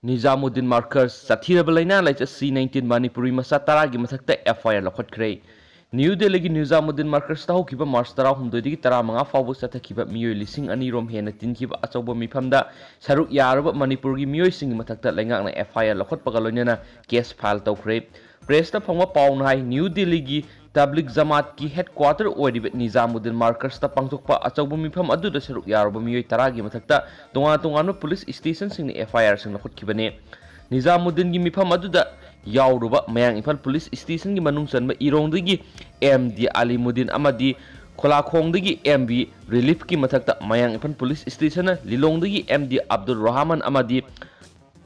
Nizamuddin Markers Sathiraba Laina like C19 Manipuri Masatara Gimathakta FIR Laokhatkhre. New Delhi Nizamuddin Markers Tahu Kiba Mars Tara Humdodi Taramanga Fabu Satakiba Mio Lising Anirom Henatin Kiba Asobo Mipamda Saruk Yaraba Manipuri Mio Sing Matakta Lengang FIR Laokhat Pagalonana case file Tokre. Press the Panga Pawn High New Delhi Tablik Zamat ki headquarter Odibet Nizamuddin Markers ta Pangtukpa Asobo Mipam Adu the Saruk Yaraba Mio Taragi Matakta Tungano police stations in the FIR Sing Laokhat Kibane. Nizamuddin gi mifam aduda yauruba mayang Imphal police station gi manung sanba irongdagi MD Alimuddin amadi Kholakhongdagi MB relief ki mathakta mayang Imphal police station na Lilongdagi MD Abdul Rahman amadi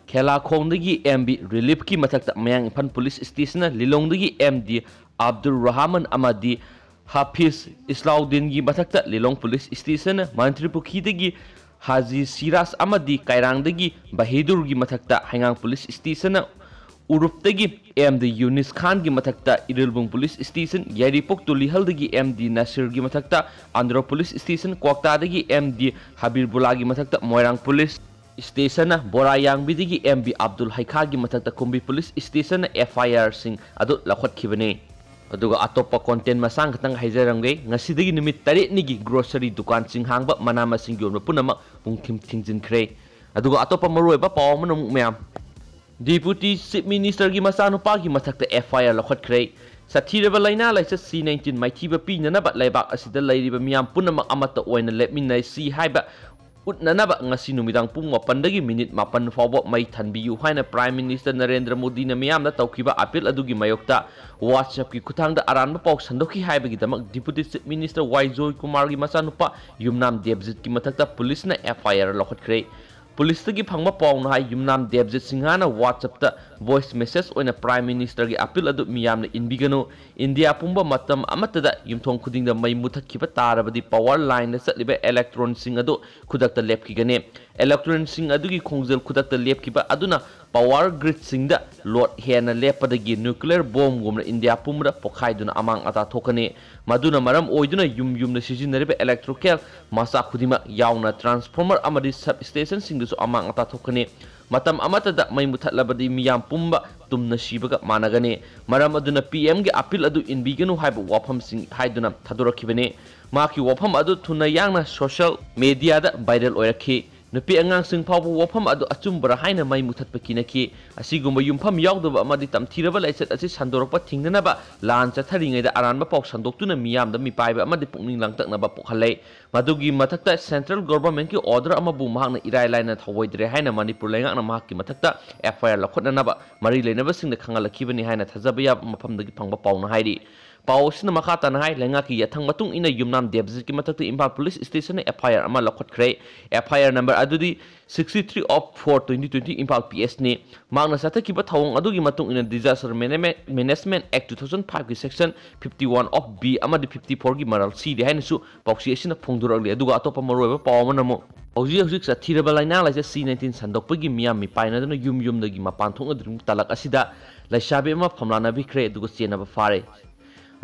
Khelakhongdagi MB relief ki mathakta mayang Imphal police station na Lilongdagi MD Abdul Rahman amadi Hafiz Islauddin gi mathakta Lilong police station na Mantripukidagi Haji Siras amadi Kairangdagi Bahidur gi mathakta Hangang police station Uruptagi MD Yunis Khan gi mathakta Irilbung police station Yaripok Tulihaldagi MD Nasir gi mathakta Andhra police station Kwaktadagi MD Habirbullah gi mathakta Moirang police station Borayangbi MB Abdul Haikha gi mathakta Kumbi police station FIR sing adu laokhatkibane. Aduga atopa content masang katang haijarangge ngasidagi numit tarit nigi grocery dukan sing hangba manama sing yonba punama pungkim thingjinkhre. Aduga atopa maruiba paw manung myam Deputy Chief Minister gi masanupa gi mathakta FIR Laokhatkhre. Sathiraba laina laisa C19 maithiba pinanaba laibak asida lairiba miyam punama amata oina lepminai si haiba utnanaba ngasi numidang pung 8 minute 8 fawba mai thanbiyu haina Prime Minister Narendra Modi na miyamna tawkiba appeal adugi mayokta WhatsApp ki kuthangda aranba paw sandoki haiba gi damak Deputy Chief Minister Joy Kumar gi masanupa Yumnam Devjit ki mathakta police na FIR Laokhatkhre. Police tagi phangma paw na Yumnam Devjit Singhana WhatsApp ta voice message oina Prime Minister gi appeal adu miyamna inbigano India pumba matam amatada yumthong khudingda mai muthakkiba tarabadi power line na satliba electron sing adu khudakta lepkigane electron sing adugi khongjel khudakta lepkiba aduna power grid singda load hena lepadagi nuclear bomb gumna India pumra pokhaiduna amang ata thokane maduna maram oiduna yumna sijinariba electrical masa khudima yauna transformer amadi substation singdusu amang ata thokane matam amatada mai muthatlabadi miyam pumba tumna shibaga managane maram aduna PM gi appeal adu inbiganu haiba wafam sing haiduna thadorakibane maki wafam adu thuna yangna social media da viral oirakhi nupi angang sing phaw wafam adu achumbara haina mai muthatpa kinaki asigumba yumpham yawdaba amadi tamthiraba laisat asi sandorakpa thingnaba lan chatharingai da aranba paw sandoktuna miyamda mipaiba amadi pungning langtaknaba pokhalai madugi mathakta central government ki order amabu mahakna irai laina thawoidre haina Manipur lengakna mahakki mathakta FIR lakhotnanaba mari leinaba singda khangalakibani haina thajabaya mafamdagi phangba pawna hairi Pausina makata na hai lengaki yathang matung ina Yumnam Devjit ki mathakta Imphal police station FIR ama laokhatkhre FIR number adudi 63 of 4 2020 Imphal PS ni magna sathaki ba thawong adugi matung ina disaster management act 2005 ki section 51 of B amadi 54 gi maral C di haina su pausi asina phongduragli aduga atopa maroiba pawmanamo Hojik sathiraba laina laisa C19 sandokpagi miyam mi painaduna yumdagi mapan thongna drum talak asida laisabe ama phamlana bikre aduga chenaba fare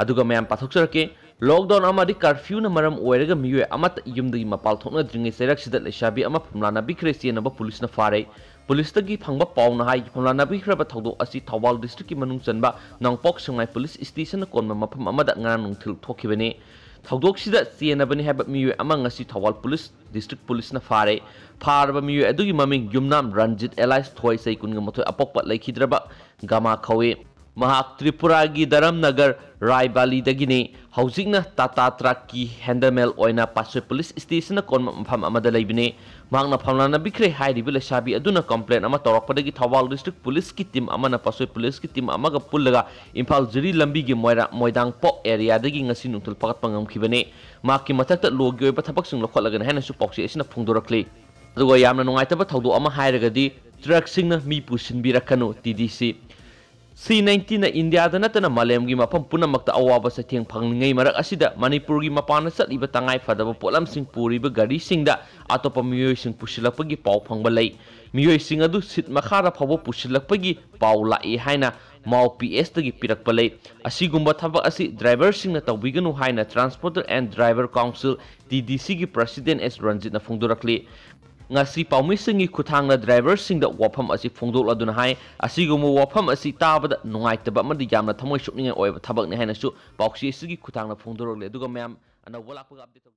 aduga mayam pathokjarake lockdown amadi curfew na maram oiraga miyoy amat yumdagi mapal thokna dringai serak sida lesabi ama phamlana bikre chenaba police na fare police tagi phangba pawna hai phamlana bikre ba thawdo asi Thawal district ki manung chanba nangpok sangai police station na konma mafam amada ngana nungthil thokibane thawdok sida chenabani haba miyoy ama ngasi Thawal police district police na fare farba miyoy adugi maming Yumnam Ranjit Elias Thoi sai kunga mothoi apokpa laikhidraba gama khawe Mahak Tripura gi Dharamnagar Raibali dagine Haujikna Tata Truck ki Handamel oina Pasoi police station na kon mafam amada laibine magna phamlana bikre hairi bila sabi aduna complaint ama torokpadagi Thawal district police ki team amana Pasoi police ki team amaga pullaga Imphal Jiri lambi gi moidang po area dagi ngasi nungtul pakat pangam khibane maki mathakta logi oiba thapak sing lokholaga hena su pokse asina phungdorakle adugo yamna nungaitaba thawdo ama hairagadi truck singna mi pusinbirakanu TDC C19 na India da natana malem gi mafam punamakta awaba sa thiang phanglingai marak asida Manipur gi mapana satliba tangai fadaba polam sing puriba gari singda atopa miyoy sing pusilakpagi paw phangba lei miyoy sing adu sit makhara phawo pusilakpagi paw lai haina mau PS tagi pirakpa lei asigumba thabak asi driver sing na tawbiganu haina Transporter and Driver Council TDC gi President S Ranjit na phungdurakli ngasi paumishing khutangna driver sing da wafam asi phongdol aduna hai asigum wafam asi tabada nungaitaba amadi yamna thamoi sukninga oiba thabak ne haina su pauksi sigi khutangna phongdorok le aduga mayam ana wala update